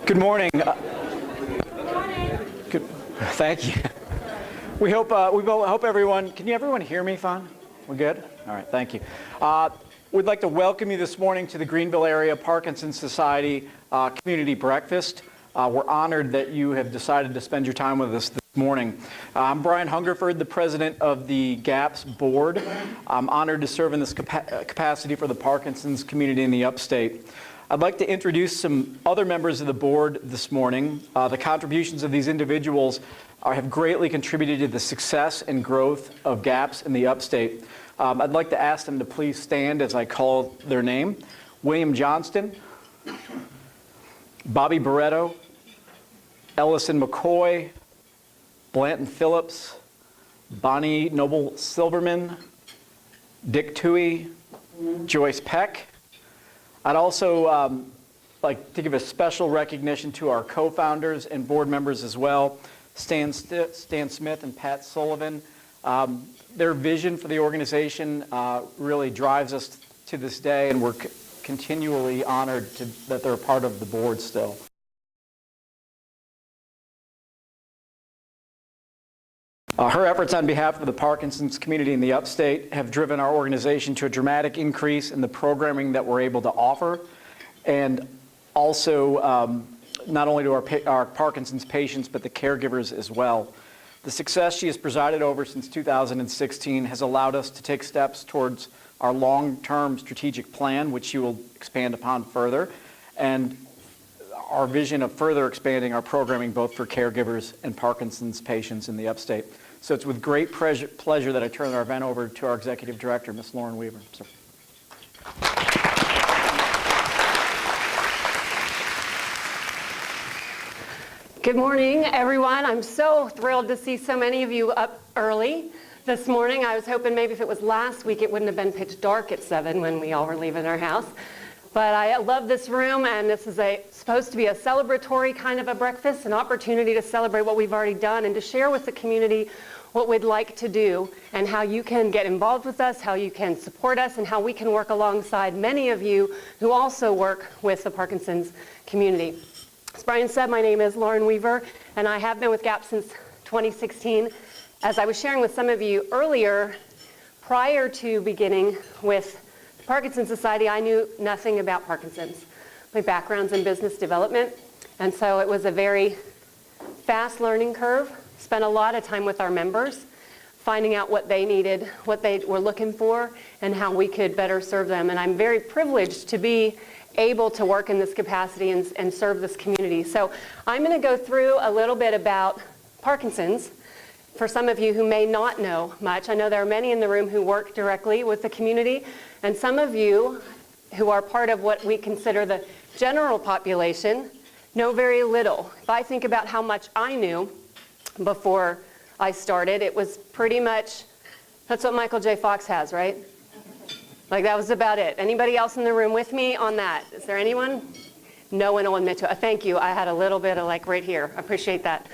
Good morning. Good morning. Thank you. We hope everyone. Can everyone hear me fine? We're good? All right, thank you. We'd like to welcome you this morning to the Greenville Area Parkinson's Society Community Breakfast. We're honored that you have decided to spend your time with us this morning. I'm Brian Hungerford, the president of the GAPS board. I'm honored to serve in this capacity for the Parkinson's community in the upstate. I'd like to introduce some other members of the board this morning. The contributions of these individuals have greatly contributed to the success and growth of GAPS in the upstate. I'd like to ask them to please stand as I call their name. William Johnston, Bobby Barretto, Ellison McCoy, Blanton Phillips, Bonnie Noble Silverman, Dick Toohey, Joyce Peck. I'd also like to give a special recognition to our co-founders and board members as well, Stan Smith and Pat Sullivan. Their vision for the organization really drives us to this day, and we're continually honored that they're a part of the board still. Her efforts on behalf of the Parkinson's community in the upstate have driven our organization to a dramatic increase in the programming that we're able to offer, and also not only to our Parkinson's patients, but the caregivers as well. The success she has presided over since 2016 has allowed us to take steps towards our long-term strategic plan, which she will expand upon further, and our vision of further expanding our programming both for caregivers and Parkinson's patients in the upstate. So it's with great pleasure that I turn our event over to our Executive Director, Ms. Laryn Weaver. Sir. Good morning, everyone. I'm so thrilled to see so many of you up early this morning. I was hoping maybe if it was last week, it wouldn't have been pitch dark at 7 when we all were leaving our house. But I love this room, and this is supposed to be a celebratory kind of a breakfast, an opportunity to celebrate what we've already done and to share with the community what we'd like to do and how you can get involved with us, how you can support us, and how we can work alongside many of you who also work with the Parkinson's community. As Brian said, my name is Laryn Weaver, and I have been with GAP since 2016. As I was sharing with some of you earlier, prior to beginning with Parkinson's Society, I knew nothing about Parkinson's. My background's in business development, and so it was a very fast learning curve. Spent a lot of time with our members, finding out what they needed, what they were looking for, and how we could better serve them. And I'm very privileged to be able to work in this capacity and serve this community. So I'm going to go through a little bit about Parkinson's. For some of you who may not know much, I know there are many in the room who work directly with the community, and some of you who are part of what we consider the general population know very little. If I think about how much I knew before I started, it was pretty much, that's what Michael J. Fox has, right? Like that was about it. Anybody else in the room with me on that? Is there anyone? No one will admit to it. Thank you. I had a little bit of like right here. I appreciate that.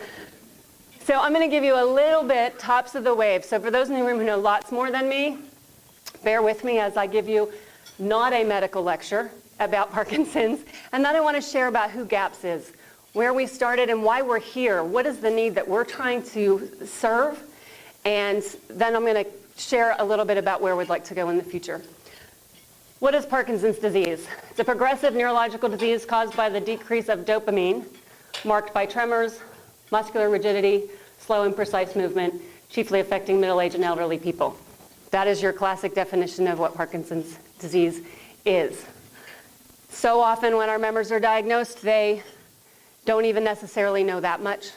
So I'm going to give you a little bit tops of the wave. So for those in the room who know lots more than me, bear with me as I give you not a medical lecture about Parkinson's. And then I want to share about who GAPS is, where we started and why we're here. What is the need that we're trying to serve? And then I'm going to share a little bit about where we'd like to go in the future. What is Parkinson's disease? It's a progressive neurological disease caused by the decrease of dopamine, marked by tremors, muscular rigidity, slow and precise movement, chiefly affecting middle-aged and elderly people. That is your classic definition of what Parkinson's disease is. So often when our members are diagnosed, they don't even necessarily know that much.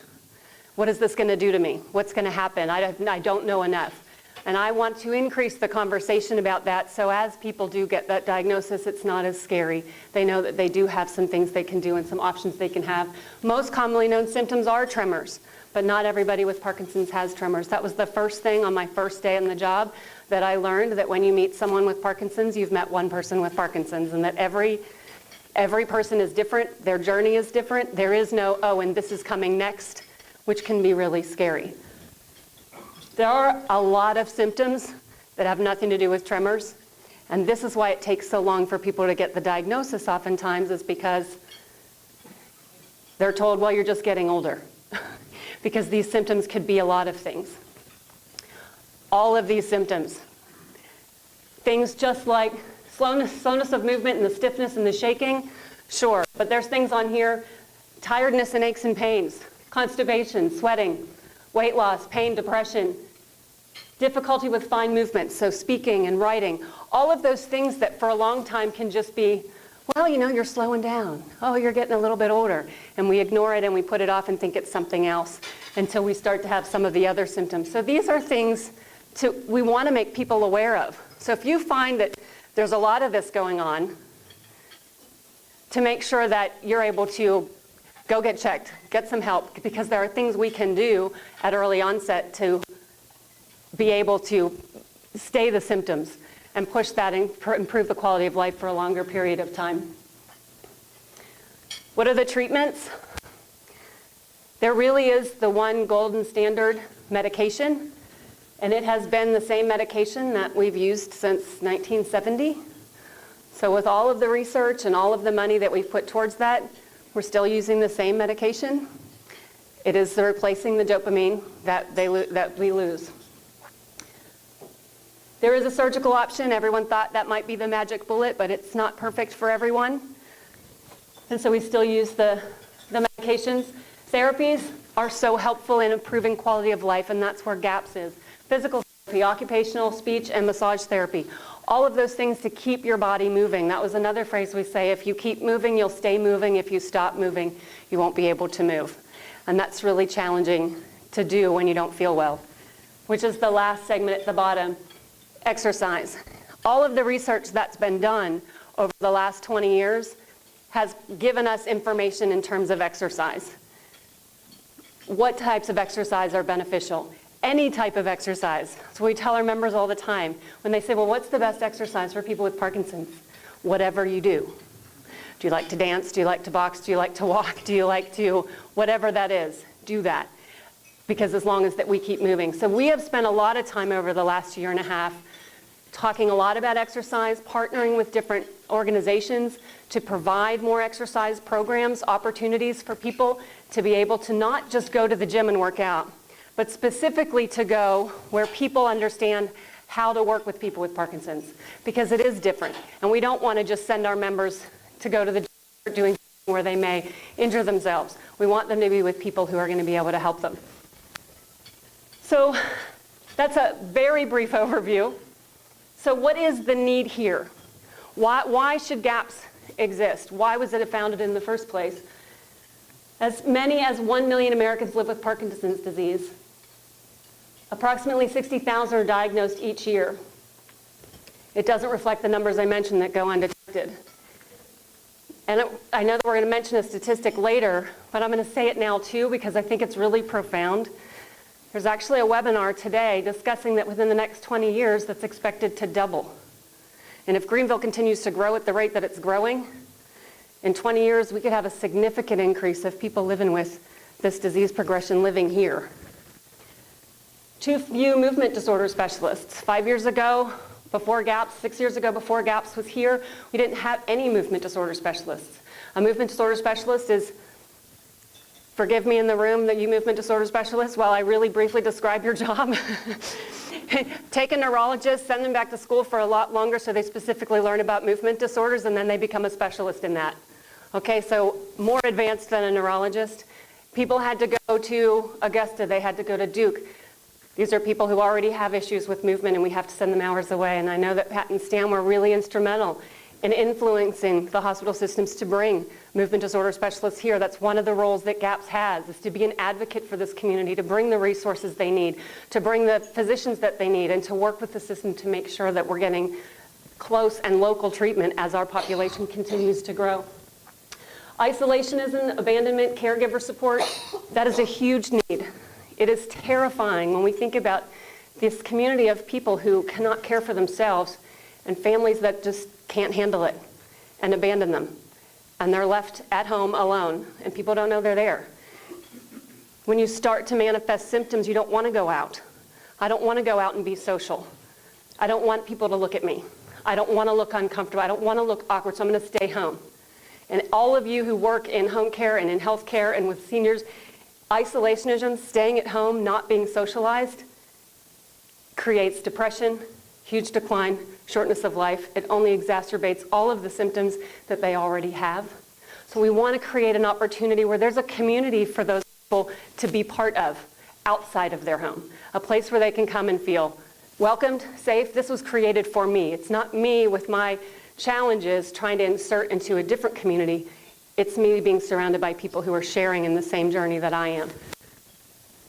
What is this going to do to me? What's going to happen? I don't know enough. And I want to increase the conversation about that, so as people do get that diagnosis, it's not as scary. They know that they do have some things they can do and some options they can have. Most commonly known symptoms are tremors, but not everybody with Parkinson's has tremors. That was the first thing on my first day on the job that I learned, that when you meet someone with Parkinson's, you've met one person with Parkinson's, and that every person is different, their journey is different. There is no, oh, and this is coming next, which can be really scary. There are a lot of symptoms that have nothing to do with tremors, and this is why it takes so long for people to get the diagnosis oftentimes, is because They're told, well, you're just getting older, because these symptoms could be a lot of things. All of these symptoms, things just like slowness of movement and the stiffness and the shaking, sure, but there's things on here, tiredness and aches and pains, constipation, sweating, weight loss, pain, depression, difficulty with fine movement, so speaking and writing, all of those things that for a long time can just be, well, you know, you're slowing down. Oh, you're getting a little bit older. And we ignore it and we put it off and think it's something else until we start to have some of the other symptoms. So these are things we want to make people aware of. So if you find that there's a lot of this going on, to make sure that you're able to go get checked, get some help, because there are things we can do at early onset to be able to stay the symptoms and push that and improve the quality of life for a longer period of time. What are the treatments? There really is the one golden standard medication, and it has been the same medication that we've used since 1970. So with all of the research and all of the money that we've put towards that, we're still using the same medication. It is replacing the dopamine that we lose. There is a surgical option. Everyone thought that might be the magic bullet, but it's not perfect for everyone. And so we still use the medications. Therapies are so helpful in improving quality of life, and that's where GAPS is. Physical therapy, occupational, speech, and massage therapy. All of those things to keep your body moving. That was another phrase we say, if you keep moving, you'll stay moving. If you stop moving, you won't be able to move. And that's really challenging to do when you don't feel well, which is the last segment at the bottom. Exercise. All of the research that's been done over the last 20 years has given us information in terms of exercise. What types of exercise are beneficial? Any type of exercise. So we tell our members all the time when they say, well, what's the best exercise for people with Parkinson's? Whatever you do. Do you like to dance? Do you like to box? Do you like to walk? Do you like to, whatever that is, do that. Because as long as that we keep moving. So we have spent a lot of time over the last year and a half talking a lot about exercise, partnering with different organizations to provide more exercise programs, opportunities for people to be able to not just go to the gym and work out, but specifically to go where people understand how to work with people with Parkinson's, because it is different. And we don't want to just send our members to go to the gym doing something where they may injure themselves. We want them to be with people who are going to be able to help them. So that's a very brief overview. So what is the need here? Why should GAPS exist? Why was it founded in the first place? As many as 1 million Americans live with Parkinson's disease. Approximately 60,000 are diagnosed each year. It doesn't reflect the numbers I mentioned that go undetected. And I know that we're going to mention a statistic later, but I'm going to say it now too because I think it's really profound. There's actually a webinar today discussing that within the next 20 years that's expected to double. And if Greenville continues to grow at the rate that it's growing, in 20 years we could have a significant increase of people living with this disease progression living here. Too few movement disorder specialists. 5 years ago, before GAPS, 6 years ago before GAPS was here, we didn't have any movement disorder specialists. A movement disorder specialist is, forgive me in the room that you movement disorder specialists, while I really briefly describe your job. Take a neurologist, send them back to school for a lot longer so they specifically learn about movement disorders, and then they become a specialist in that. Okay, so more advanced than a neurologist. People had to go to Augusta, they had to go to Duke. These are people who already have issues with movement, and we have to send them hours away. And I know that Pat and Stan were really instrumental in influencing the hospital systems to bring movement disorder specialists here. That's one of the roles that GAPS has, is to be an advocate for this community, to bring the resources they need, to bring the physicians that they need, and to work with the system to make sure that we're getting close and local treatment as our population continues to grow. Isolationism, abandonment, caregiver support, that is a huge need. It is terrifying when we think about this community of people who cannot care for themselves and families that just can't handle it and abandon them. And they're left at home alone, and people don't know they're there. When you start to manifest symptoms, you don't want to go out. I don't want to go out and be social. I don't want people to look at me. I don't want to look uncomfortable. I don't want to look awkward, so I'm going to stay home. And all of you who work in home care and in health care and with seniors, isolationism, staying at home, not being socialized, creates depression, huge decline, shortness of life. It only exacerbates all of the symptoms that they already have. So we want to create an opportunity where there's a community for those people to be part of outside of their home, a place where they can come and feel welcomed, safe. This was created for me. It's not me with my challenges trying to insert into a different community. It's me being surrounded by people who are sharing in the same journey that I am.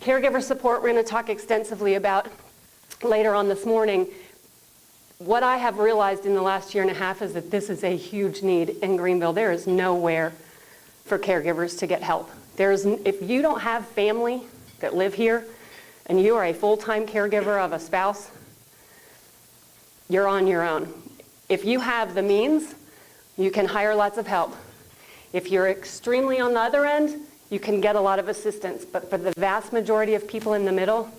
Caregiver support, we're going to talk extensively about later on this morning. What I have realized in the last year and a half is that this is a huge need in Greenville. There is nowhere for caregivers to get help. If you don't have family that live here and you are a full-time caregiver of a spouse, you're on your own. If you have the means, you can hire lots of help. If you're extremely on the other end, you can get a lot of assistance. But for the vast majority of people in the middle,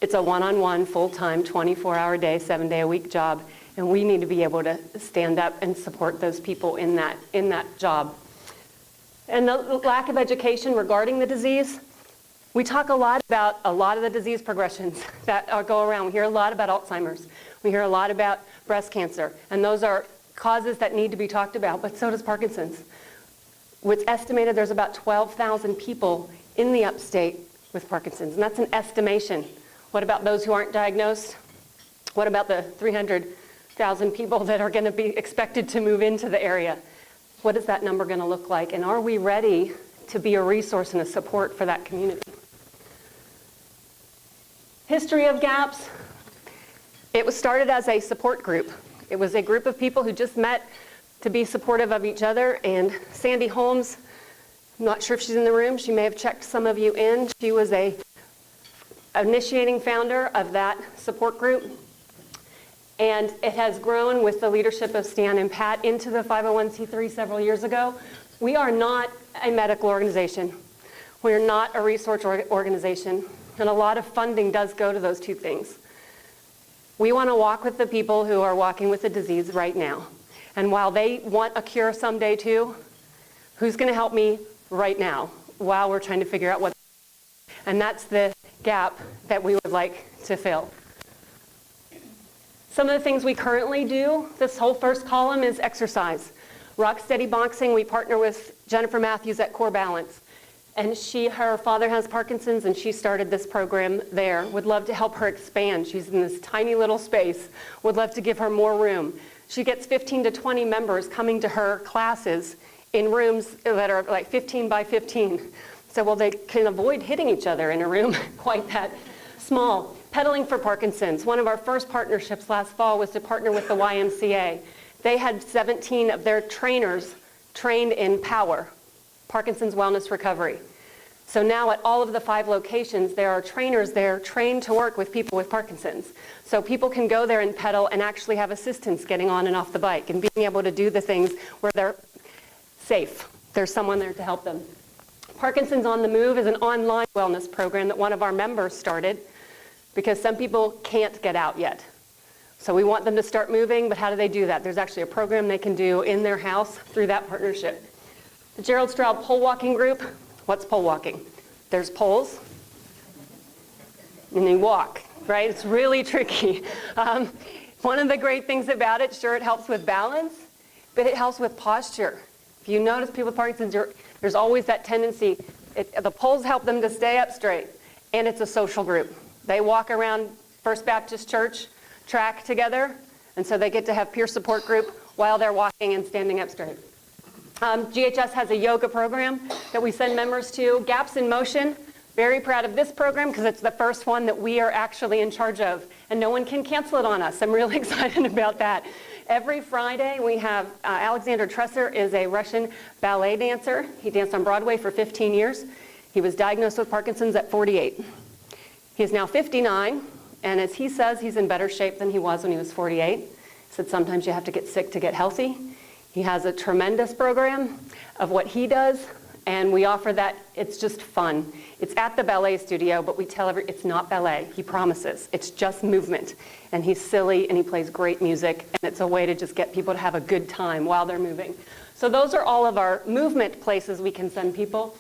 it's a one-on-one, full-time, 24-hour day, 7-day-a-week job, and we need to be able to stand up and support those people in that job. And the lack of education regarding the disease, we talk a lot about a lot of the disease progressions that go around. We hear a lot about Alzheimer's. We hear a lot about breast cancer, and those are causes that need to be talked about, but so does Parkinson's. It's estimated there's about 12,000 people in the upstate with Parkinson's, and that's an estimation. What about those who aren't diagnosed? What about the 300,000 people that are going to be expected to move into the area? What is that number going to look like? And are we ready to be a resource and a support for that community? History of GAPS. It was started as a support group. It was a group of people who just met to be supportive of each other. And Sandy Holmes, I'm not sure if she's in the room. She may have checked some of you in. She was a initiating founder of that support group. And it has grown with the leadership of Stan and Pat into the 501c3 several years ago. We are not a medical organization. We are not a research organization. And a lot of funding does go to those two things. We want to walk with the people who are walking with the disease right now. And while they want a cure someday too, who's going to help me right now while we're trying to figure out what? And that's the gap that we would like to fill. Some of the things we currently do, this whole first column is exercise. Rock Steady Boxing, we partner with Jennifer Matthews at Core Balance. And her father has Parkinson's, and she started this program there. Would love to help her expand. She's in this tiny little space. Would love to give her more room. She gets 15 to 20 members coming to her classes in rooms that are like 15 by 15. So, well, they can avoid hitting each other in a room quite that small. Pedaling for Parkinson's. One of our first partnerships last fall was to partner with the YMCA. They had 17 of their trainers trained in POWER, Parkinson's Wellness Recovery. So now at all of the 5 locations, there are trainers there trained to work with people with Parkinson's. So people can go there and pedal and actually have assistance getting on and off the bike and being able to do the things where they're safe. There's someone there to help them. Parkinson's on the Move is an online wellness program that one of our members started because some people can't get out yet. So we want them to start moving, but how do they do that? There's actually a program they can do in their house through that partnership. The Gerald Stroud Pole Walking Group. What's pole walking? There's poles, and they walk, right? It's really tricky. One of the great things about it, sure, it helps with balance, but it helps with posture. If you notice people with Parkinson's, there's always that tendency. The poles help them to stay up straight, and it's a social group. They walk around First Baptist Church track together, and so they get to have peer support group while they're walking and standing up straight. GHS has a yoga program that we send members to. Gaps in Motion, very proud of this program because it's the first one that we are actually in charge of, and no one can cancel it on us. I'm really excited about that. Every Friday we have Alexander Tresser is a Russian ballet dancer. He danced on Broadway for 15 years. He was diagnosed with Parkinson's at 48. He is now 59, and as he says, he's in better shape than he was when he was 48. He said sometimes you have to get sick to get healthy. He has a tremendous program of what he does, and we offer that. It's just fun. It's at the ballet studio, but we tell it's not ballet. He promises. It's just movement. And he's silly, and he plays great music, and it's a way to just get people to have a good time while they're moving. So those are all of our movement places we can send people.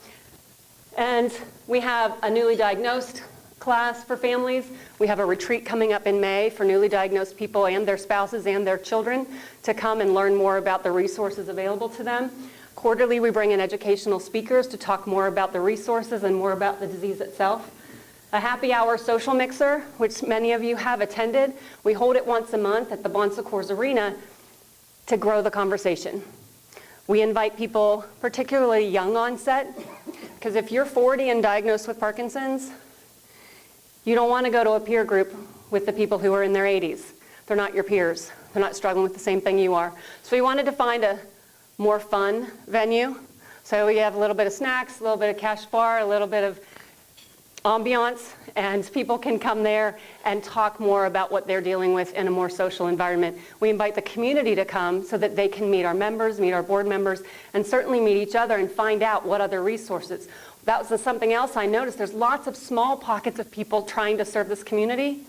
And we have a newly diagnosed class for families. We have a retreat coming up in May for newly diagnosed people and their spouses and their children to come and learn more about the resources available to them. Quarterly, we bring in educational speakers to talk more about the resources and more about the disease itself. A happy hour social mixer, which many of you have attended. We hold it once a month at the Bon Secours Arena to grow the conversation. We invite people, particularly young onset, because if you're 40 and diagnosed with Parkinson's, you don't want to go to a peer group with the people who are in their 80s. They're not your peers. They're not struggling with the same thing you are. So we wanted to find a more fun venue. So we have a little bit of snacks, a little bit of cash bar, a little bit of ambiance, and people can come there and talk more about what they're dealing with in a more social environment. We invite the community to come so that they can meet our members, meet our board members, and certainly meet each other and find out what other resources. That was something else I noticed. There's lots of small pockets of people trying to serve this community.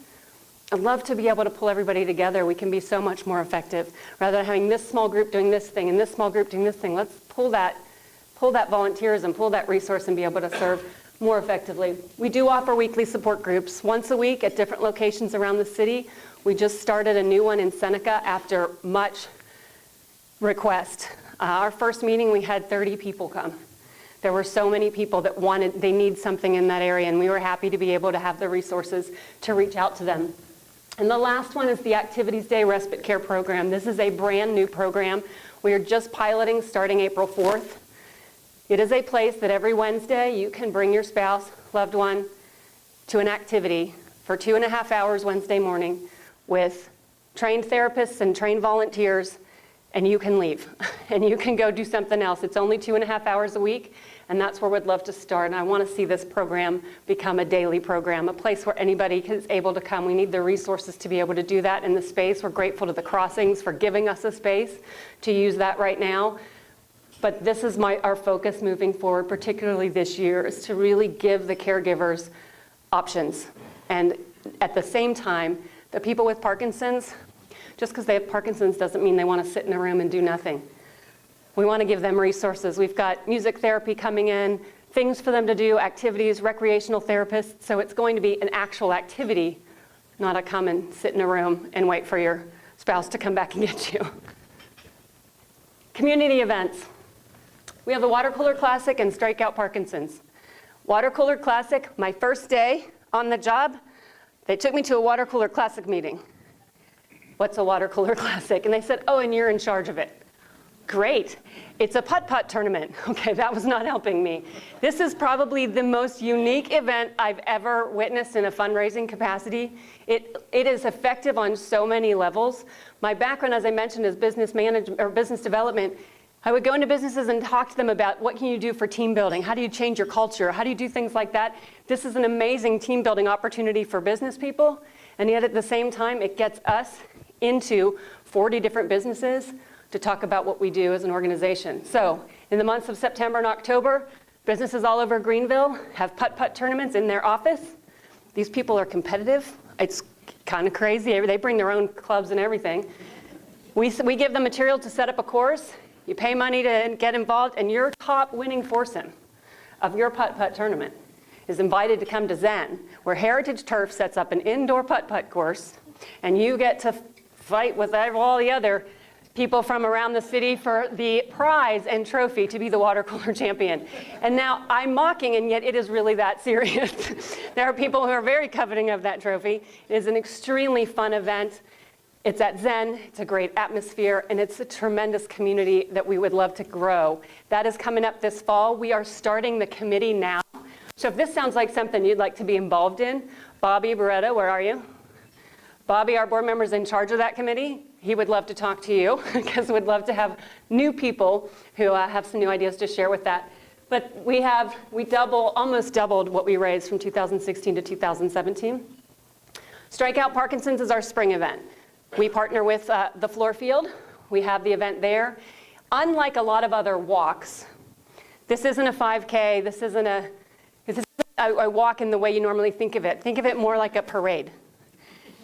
I'd love to be able to pull everybody together. We can be so much more effective. Rather than having this small group doing this thing and this small group doing this thing, let's pull that volunteerism, pull that resource and be able to serve more effectively. We do offer weekly support groups once a week at different locations around the city. We just started a new one in Seneca after much request. Our first meeting, we had 30 people come. There were so many people that they need something in that area, and we were happy to be able to have the resources to reach out to them. And the last one is the Activities Day Respite Care Program. This is a brand new program. We are just piloting starting April 4th. It is a place that every Wednesday you can bring your spouse, loved one, to an activity for 2.5 hours Wednesday morning with trained therapists and trained volunteers, and you can leave and you can go do something else. It's only 2.5 hours a week, and that's where we'd love to start. And I want to see this program become a daily program, a place where anybody is able to come. We need the resources to be able to do that in the space. We're grateful to the Crossings for giving us a space to use that right now. But this is our focus moving forward, particularly this year, is to really give the caregivers options. And at the same time, the people with Parkinson's, just because they have Parkinson's doesn't mean they want to sit in a room and do nothing. We want to give them resources. We've got music therapy coming in, things for them to do, activities, recreational therapists. So it's going to be an actual activity, not a come and sit in a room and wait for your spouse to come back and get you. Community events. We have the Water Cooler Classic and Strike Out Parkinson's. Water Cooler Classic, my first day on the job, they took me to a Water Cooler Classic meeting. What's a Water Cooler Classic? And they said, oh, and you're in charge of it. Great. It's a putt-putt tournament. Okay, that was not helping me. This is probably the most unique event I've ever witnessed in a fundraising capacity. It is effective on so many levels. My background, as I mentioned, is business management or business development. I would go into businesses and talk to them about what can you do for team building? How do you change your culture? How do you do things like that? This is an amazing team building opportunity for business people. And yet at the same time, it gets us into 40 different businesses to talk about what we do as an organization. So in the months of September and October, businesses all over Greenville have putt-putt tournaments in their office. These people are competitive. It's kind of crazy. They bring their own clubs and everything. We give them material to set up a course. You pay money to get involved, and your top winning foursome of your putt-putt tournament is invited to come to Zen, where Heritage Turf sets up an indoor putt-putt course, and you get to fight with all the other people from around the city for the prize and trophy to be the water cooler champion. And now I'm mocking, and yet it is really that serious. There are people who are very coveting of that trophy. It is an extremely fun event. It's at Zen, it's a great atmosphere, and it's a tremendous community that we would love to grow. That is coming up this fall. We are starting the committee now. So if this sounds like something you'd like to be involved in, Bobby Beretta, where are you? Bobby, our board member, is in charge of that committee. He would love to talk to you because we'd love to have new people who have some new ideas to share with that. But we almost doubled what we raised from 2016 to 2017. Strike Out Parkinson's is our spring event. We partner with the Floor Field. We have the event there. Unlike a lot of other walks, this isn't a 5K. This isn't a walk in the way you normally think of it. Think of it more like a parade.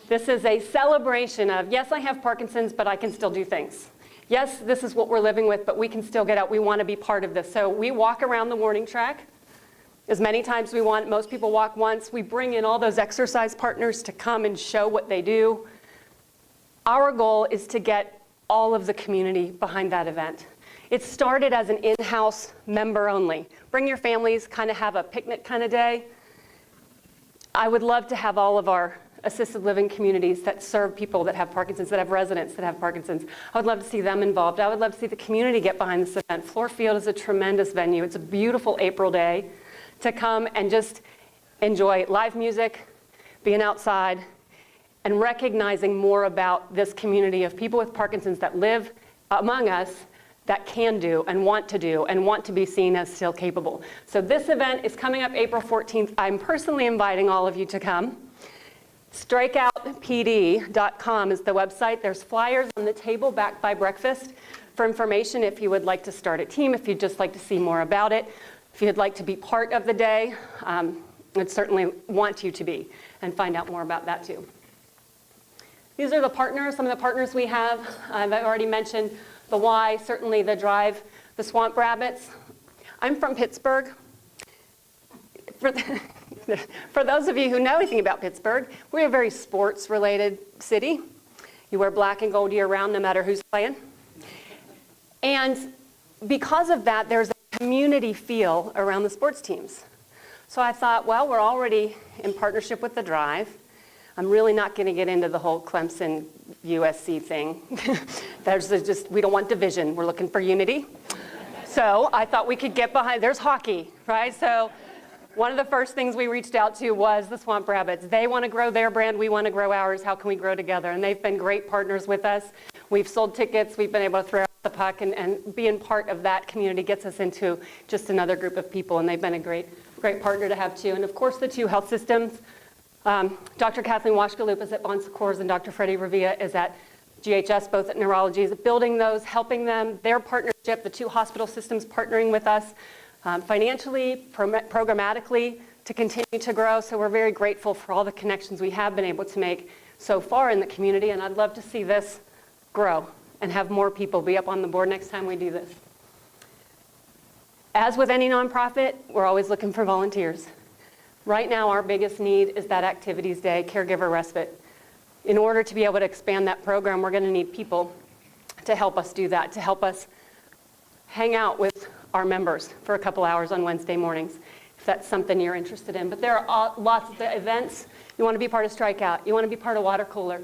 This is a celebration of, yes, I have Parkinson's, but I can still do things. Yes, this is what we're living with, but we can still get out. We want to be part of this. So we walk around the warning track as many times as we want. Most people walk once. We bring in all those exercise partners to come and show what they do. Our goal is to get all of the community behind that event. It started as an in-house member only. Bring your families, kind of have a picnic kind of day. I would love to have all of our assisted living communities that serve people that have Parkinson's, that have residents that have Parkinson's. I would love to see them involved. I would love to see the community get behind this event. Floor Field is a tremendous venue. It's a beautiful April day to come and just enjoy live music, being outside, and recognizing more about this community of people with Parkinson's that live among us that can do and want to be seen as still capable. So this event is coming up April 14th. I'm personally inviting all of you to come. Strikeoutpd.com is the website. There's flyers on the table back by breakfast for information if you would like to start a team, if you'd just like to see more about it, if you'd like to be part of the day. I'd certainly want you to be and find out more about that too. These are the partners, some of the partners we have. I've already mentioned the Y, certainly the Drive, the Swamp Rabbits. I'm from Pittsburgh. For those of you who know anything about Pittsburgh, we're a very sports-related city. You wear black and gold year-round, no matter who's playing. And because of that, there's a community feel around the sports teams. So I thought, well, we're already in partnership with the Drive. I'm really not going to get into the whole Clemson USC thing. We don't want division. We're looking for unity. So I thought we could get behind, there's hockey, right? So one of the first things we reached out to was the Swamp Rabbits. They want to grow their brand, we want to grow ours. How can we grow together? And they've been great partners with us. We've sold tickets, we've been able to throw out the puck, and being part of that community gets us into just another group of people, and they've been a great partner to have too. And of course, the two health systems. Dr. Kathleen Washkalup is at Bon Secours, and Dr. Freddie Revilla is at GHS, both at neurology, is building those, helping them, their partnership, the two hospital systems partnering with us financially, programmatically to continue to grow. So we're very grateful for all the connections we have been able to make so far in the community, and I'd love to see this grow and have more people be up on the board next time we do this. As with any nonprofit, we're always looking for volunteers. Right now, our biggest need is that Activities Day, caregiver respite. In order to be able to expand that program, we're going to need people to help us do that, to help us hang out with our members for a couple hours on Wednesday mornings, if that's something you're interested in. But there are lots of events. You want to be part of Strikeout. You want to be part of Water Cooler.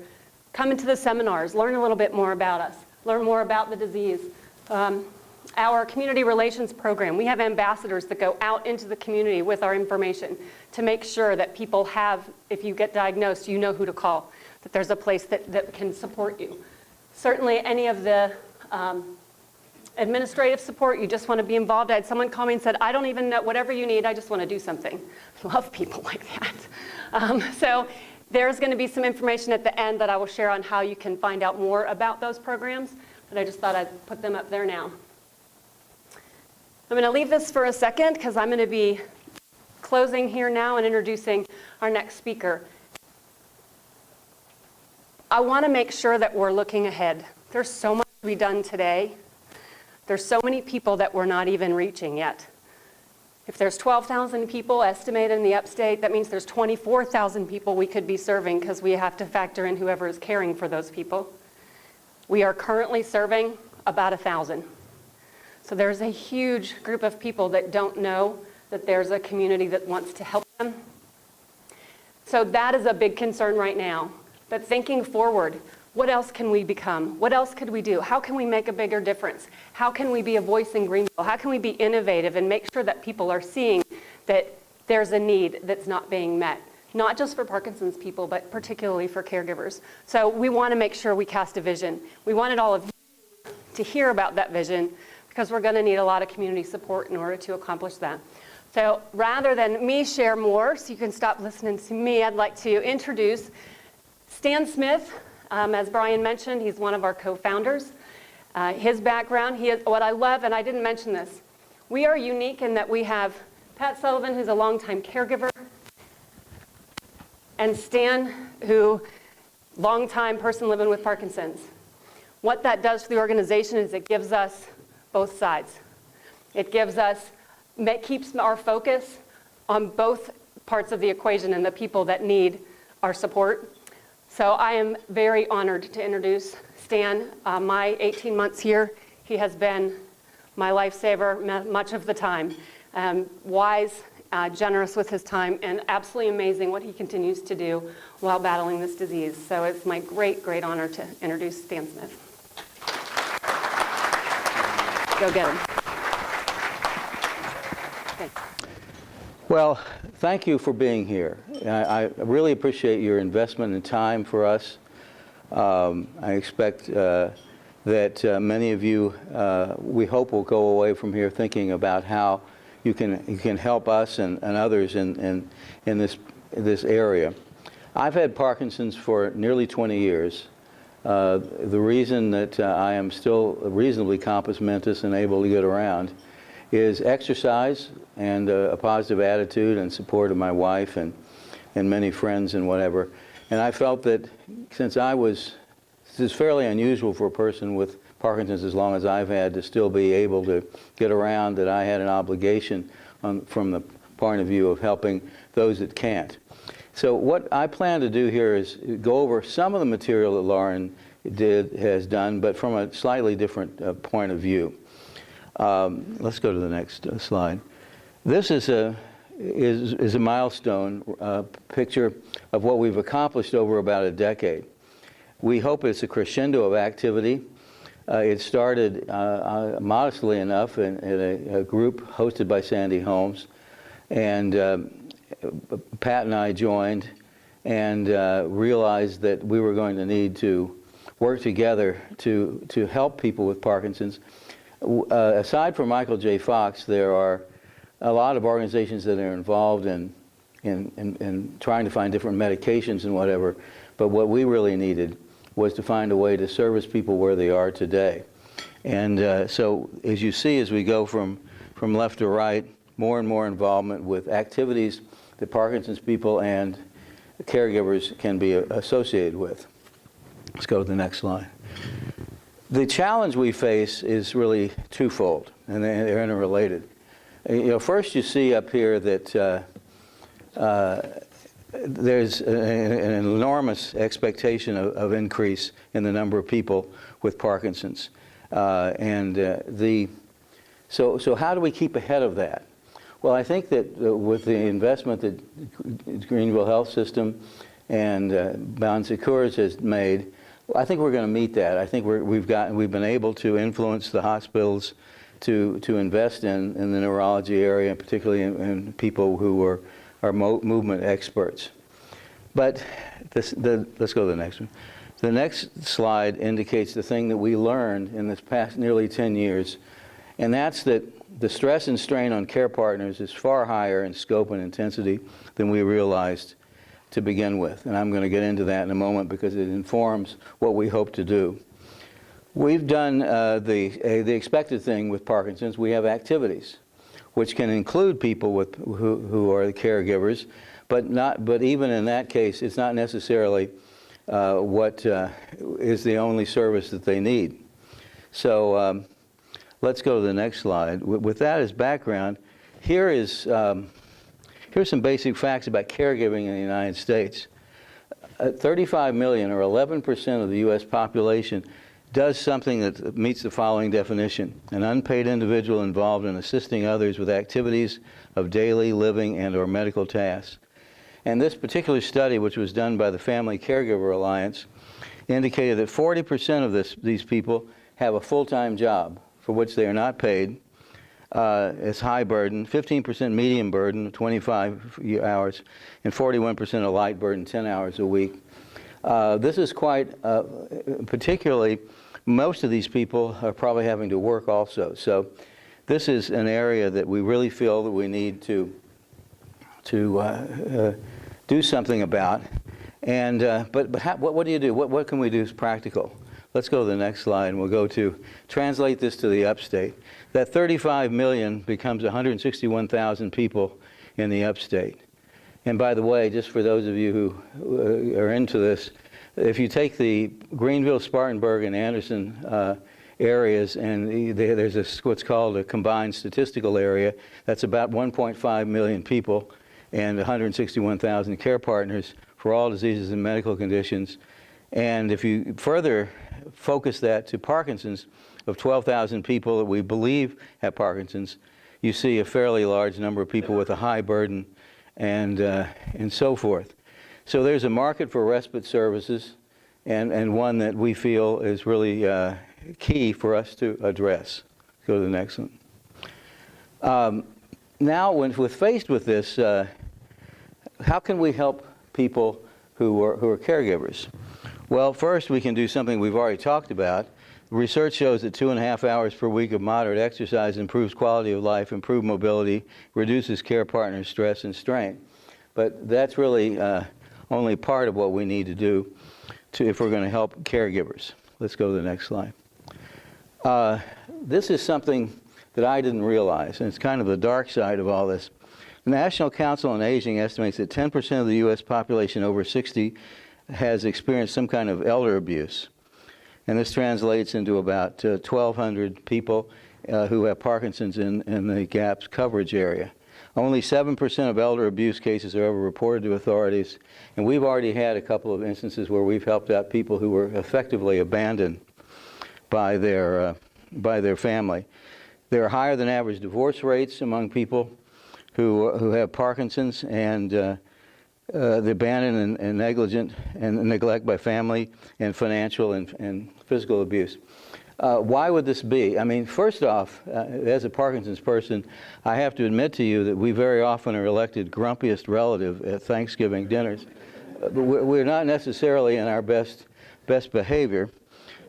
Come into the seminars. Learn a little bit more about us. Learn more about the disease. Our community relations program, we have ambassadors that go out into the community with our information to make sure that people have, if you get diagnosed, you know who to call, that there's a place that can support you. Certainly any of the administrative support, you just want to be involved. I had someone call me and said, I don't even know, whatever you need, I just want to do something. I love people like that. So there's going to be some information at the end that I will share on how you can find out more about those programs, but I just thought I'd put them up there now. I'm going to leave this for a second because I'm going to be closing here now and introducing our next speaker. I want to make sure that we're looking ahead. There's so much to be done today. There's so many people that we're not even reaching yet. If there's 12,000 people estimated in the upstate, that means there's 24,000 people we could be serving because we have to factor in whoever is caring for those people. We are currently serving about 1,000. So there's a huge group of people that don't know that there's a community that wants to help them. So that is a big concern right now. But thinking forward, what else can we become? What else could we do? How can we make a bigger difference? How can we be a voice in Greenville? How can we be innovative and make sure that people are seeing that there's a need that's not being met? Not just for Parkinson's people, but particularly for caregivers. So we want to make sure we cast a vision. We wanted all of you to hear about that vision because we're going to need a lot of community support in order to accomplish that. So rather than me share more, so you can stop listening to me, I'd like to introduce Stan Smith. As Brian mentioned, he's one of our co-founders. His background, what I love, and I didn't mention this, we are unique in that we have Pat Sullivan, who's a longtime caregiver, and Stan, who longtime person living with Parkinson's. What that does for the organization is it gives us both sides. It gives us, keeps our focus on both parts of the equation and the people that need our support. So I am very honored to introduce Stan. My 18 months here, he has been my lifesaver much of the time. Wise, generous with his time, and absolutely amazing what he continues to do while battling this disease. So it's my great, great honor to introduce Stan Smith. Go get him. Thanks. Well, thank you for being here. I really appreciate your investment and time for us. I expect that many of you, we hope, will go away from here thinking about how you can help us and others in this area. I've had Parkinson's for nearly 20 years. The reason that I am still reasonably compos mentis and able to get around is exercise and a positive attitude and support of my wife and many friends and whatever. And I felt that since this is fairly unusual for a person with Parkinson's as long as I've had to still be able to get around, that I had an obligation from the point of view of helping those that can't. So what I plan to do here is go over some of the material that Laryn has done, but from a slightly different point of view. Let's go to the next slide. This is a milestone picture of what we've accomplished over about a decade. We hope it's a crescendo of activity. It started modestly enough in a group hosted by Sandy Holmes, and Pat and I joined and realized that we were going to need to work together to help people with Parkinson's. Aside from Michael J. Fox, there are a lot of organizations that are involved in trying to find different medications and whatever, but what we really needed was to find a way to service people where they are today. And so as you see, as we go from left to right, more and more involvement with activities that Parkinson's people and caregivers can be associated with. Let's go to the next slide. The challenge we face is really twofold, and they're interrelated. First you see up here that there's an enormous expectation of increase in the number of people with Parkinson's. So how do we keep ahead of that? Well, I think that with the investment that Greenville Health System and Bon Secours has made, I think we're going to meet that. I think we've been able to influence the hospitals to invest in the neurology area, particularly in people who are movement experts. But let's go to the next one. The next slide indicates the thing that we learned in this past nearly 10 years, and that's that the stress and strain on care partners is far higher in scope and intensity than we realized to begin with. And I'm going to get into that in a moment because it informs what we hope to do. We've done the expected thing with Parkinson's. We have activities, which can include people who are the caregivers, but even in that case, it's not necessarily what is the only service that they need. So let's go to the next slide. With that as background, here's some basic facts about caregiving in the United States. 35 million, or 11% of the U.S. population, does something that meets the following definition: an unpaid individual involved in assisting others with activities of daily living and or medical tasks. And this particular study, which was done by the Family Caregiver Alliance, indicated that 40% of these people have a full-time job for which they are not paid. It's high burden, 15% medium burden, 25 hours, and 41% a light burden, 10 hours a week. This is quite, particularly, most of these people are probably having to work also. So this is an area that we really feel that we need to do something about. And what do you do? What can we do is practical? Let's go to the next slide, and we'll go to translate this to the upstate. That 35 million becomes 161,000 people in the upstate. And by the way, just for those of you who are into this, if you take the Greenville, Spartanburg, and Anderson areas, and there's what's called a combined statistical area, that's about 1.5 million people and 161,000 care partners for all diseases and medical conditions. And if you further focus that to Parkinson's, of 12,000 people that we believe have Parkinson's, you see a fairly large number of people with a high burden and so forth. So there's a market for respite services, and one that we feel is really key for us to address. Go to the next one. Now, when we're faced with this, how can we help people who are caregivers? Well, first we can do something we've already talked about. Research shows that 2.5 hours per week of moderate exercise improves quality of life, improves mobility, reduces care partner stress and strain. But that's really only part of what we need to do if we're going to help caregivers. Let's go to the next slide. This is something that I didn't realize, and it's kind of the dark side of all this. The National Council on Aging estimates that 10% of the U.S. population over 60 has experienced some kind of elder abuse. And this translates into about 1,200 people who have Parkinson's in the GAPS coverage area. Only 7% of elder abuse cases are ever reported to authorities, and we've already had a couple of instances where we've helped out people who were effectively abandoned by their family. There are higher than average divorce rates among people who have Parkinson's, and the abandoned and negligent and neglect by family, and financial and physical abuse. Why would this be? I mean, first off, as a Parkinson's person, I have to admit to you that we very often are elected grumpiest relative at Thanksgiving dinners. But we're not necessarily in our best behavior.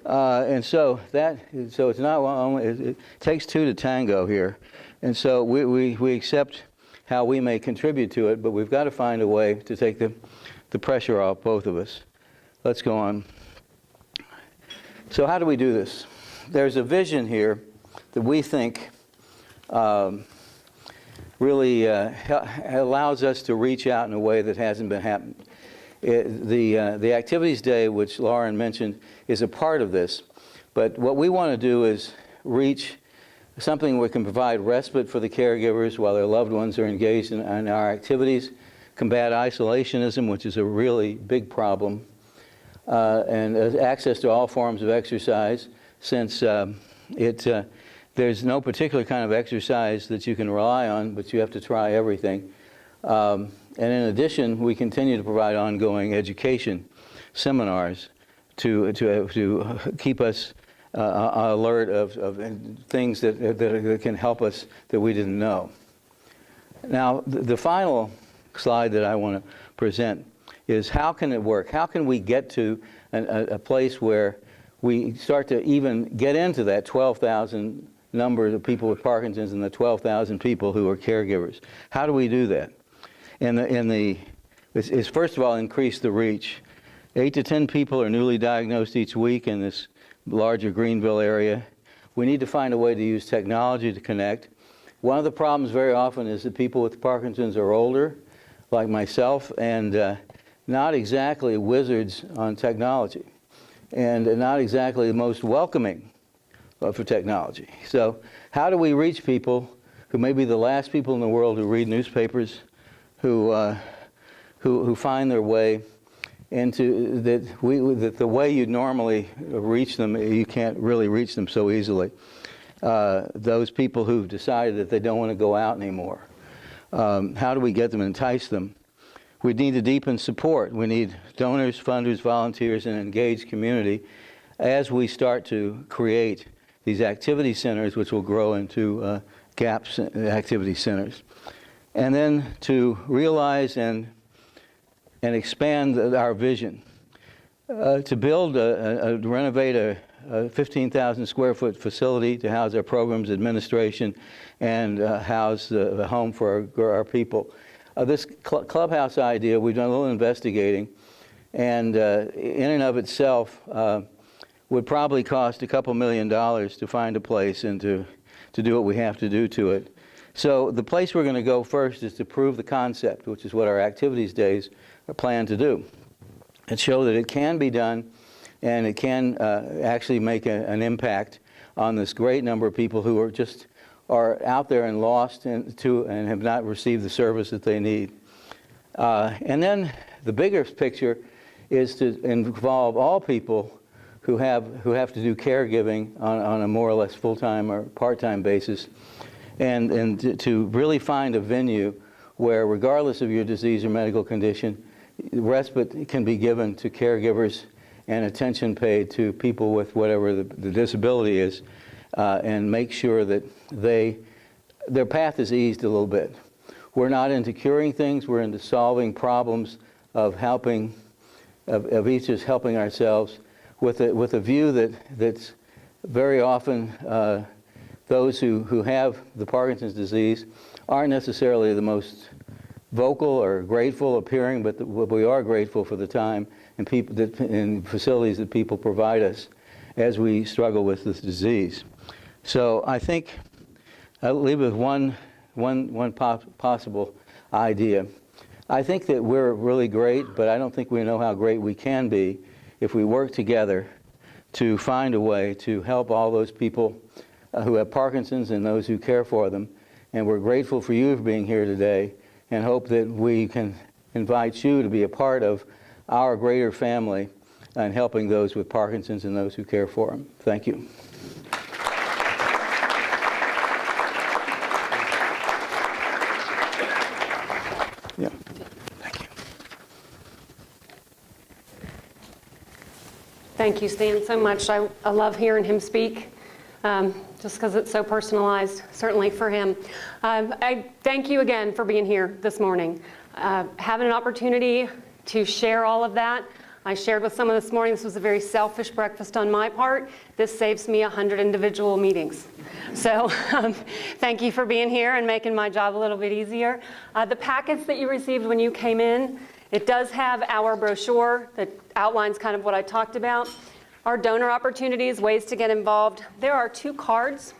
And so it's not only, it takes two to tango here. And so we accept how we may contribute to it, but we've got to find a way to take the pressure off both of us. Let's go on. So how do we do this? There's a vision here that we think really allows us to reach out in a way that hasn't been happening. The Activities Day, which Laryn mentioned, is a part of this. But what we want to do is reach something where we can provide respite for the caregivers while their loved ones are engaged in our activities, combat isolationism, which is a really big problem, and access to all forms of exercise, since there's no particular kind of exercise that you can rely on, but you have to try everything. And in addition, we continue to provide ongoing education seminars to keep us alert of things that can help us that we didn't know. Now, the final slide that I want to present is how can it work? How can we get to a place where we start to even get into that 12,000 number of people with Parkinson's and the 12,000 people who are caregivers? How do we do that? It's first of all increase the reach. 8 to 10 people are newly diagnosed each week in this larger Greenville area. We need to find a way to use technology to connect. One of the problems very often is that people with Parkinson's are older, like myself, and not exactly wizards on technology, and not exactly the most welcoming for technology. So how do we reach people who may be the last people in the world who read newspapers, who find their way into that the way you'd normally reach them, you can't really reach them so easily. Those people who've decided that they don't want to go out anymore. How do we get them, entice them? We need to deepen support. We need donors, funders, volunteers, and engaged community as we start to create these activity centers, which will grow into GAPS activity centers. And then to realize and expand our vision. To build, renovate a 15,000 square foot facility to house our programs administration and house the home for our people. This clubhouse idea, we've done a little investigating, and in and of itself would probably cost a couple $1 million to find a place and to do what we have to do to it. So the place we're going to go first is to prove the concept, which is what our activities days are planned to do. that show that it can be done, and it can actually make an impact on this great number of people who are out there and lost and have not received the service that they need. And then the bigger picture is to involve all people who have to do caregiving on a more or less full-time or part-time basis, and to really find a venue where, regardless of your disease or medical condition, respite can be given to caregivers and attention paid to people with whatever the disability is, and make sure that their path is eased a little bit. We're not into curing things, we're into solving problems of helping, of each just helping ourselves, with a view that's very often those who have the Parkinson's disease aren't necessarily the most vocal or grateful appearing, but we are grateful for the time and and facilities that people provide us as we struggle with this disease. So I think I'll leave with one possible idea. I think that we're really great, but I don't think we know how great we can be if we work together to find a way to help all those people who have Parkinson's and those who care for them. And we're grateful for you for being here today, and hope that we can invite you to be a part of our greater family and helping those with Parkinson's and those who care for them. Thank you. Yeah. Thank you. Thank you, Stan, so much. I love hearing him speak, just because it's so personalized, certainly for him. I thank you again for being here this morning. Having an opportunity to share all of that. I shared with someone this morning, this was a very selfish breakfast on my part. This saves me 100 individual meetings. So thank you for being here and making my job a little bit easier. The packets that you received when you came in, it does have our brochure that outlines kind of what I talked about. Our donor opportunities, ways to get involved. There are 2 cards.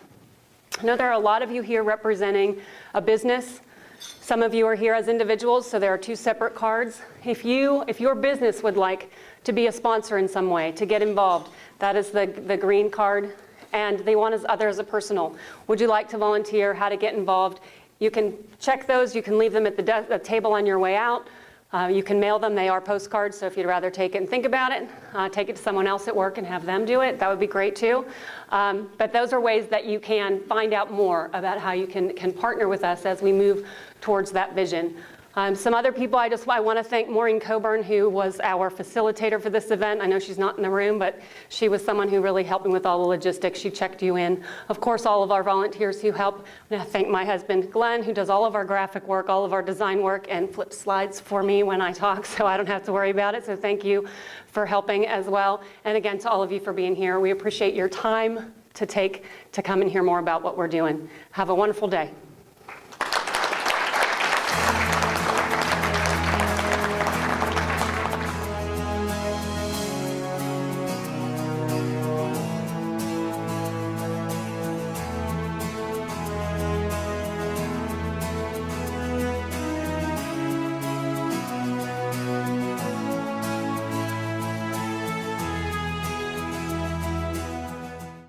I know there are a lot of you here representing a business. Some of you are here as individuals, so there are 2 separate cards. If your business would like to be a sponsor in some way, to get involved, that is the green card. And the one is other as a personal. Would you like to volunteer? How to get involved? You can check those. You can leave them at the table on your way out. You can mail them. They are postcards, so if you'd rather take it and think about it, take it to someone else at work and have them do it. That would be great too. But those are ways that you can find out more about how you can partner with us as we move towards that vision. Some other people I want to thank Maureen Coburn, who was our facilitator for this event. I know she's not in the room, but she was someone who really helped me with all the logistics. She checked you in. Of course, all of our volunteers who help. I want to thank my husband, Glenn, who does all of our graphic work, all of our design work, and flips slides for me when I talk, so I don't have to worry about it. So thank you for helping as well. And again, to all of you for being here. We appreciate your time to take to come and hear more about what we're doing. Have a wonderful day.